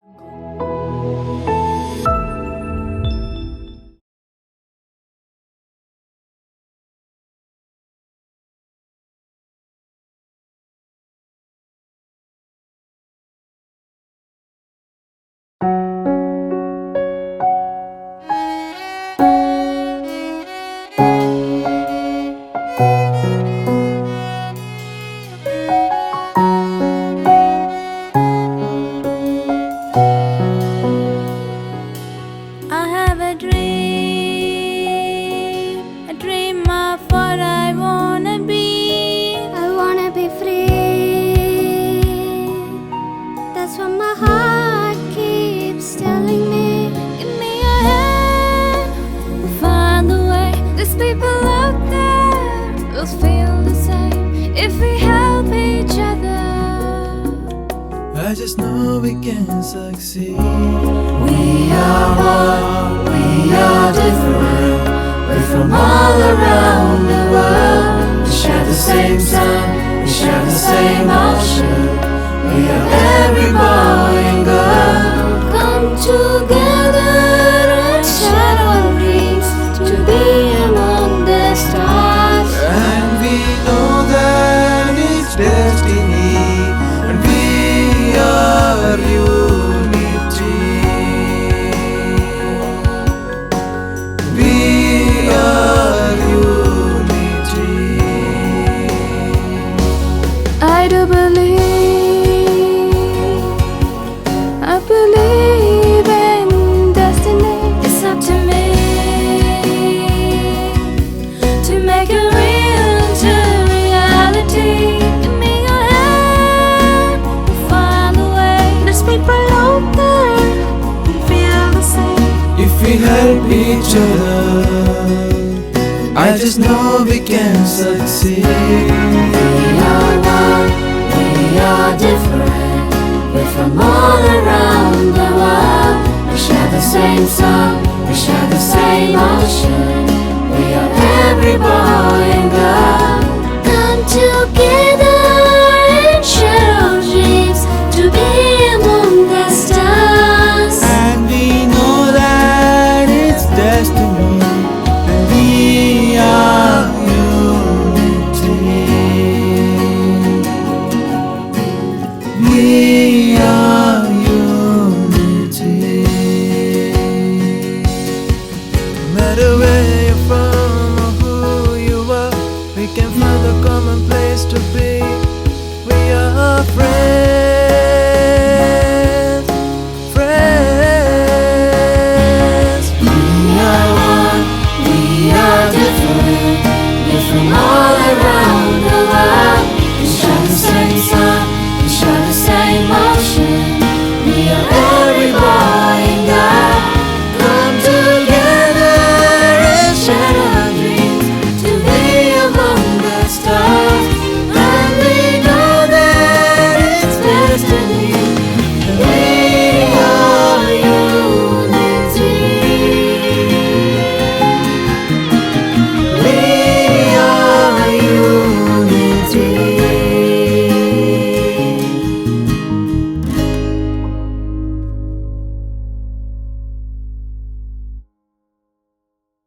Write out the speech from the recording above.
I have a dream of what I wanna be. I wanna be free. That's what my heart keeps telling me. Give me a hand, we'll find the way. There's people out there who'll feel the same if we help each other. I just know we can succeed. We are one, we are different. We're from all around the world. We share the same sun, we share the same ocean. We are every boy and girl. Come together and share our dreams to be among the stars. And we know that it's destiny, and we are unity. We are unity. I do I believe in destiny. It's up to me to make it real into reality. Give me your hand, we'll find a way. There's people out there who feel the same. If we help each other, I just know we can succeed. We are one, we are different. We're from all around the world. We share the same sun, we share the same ocean. We are everybody.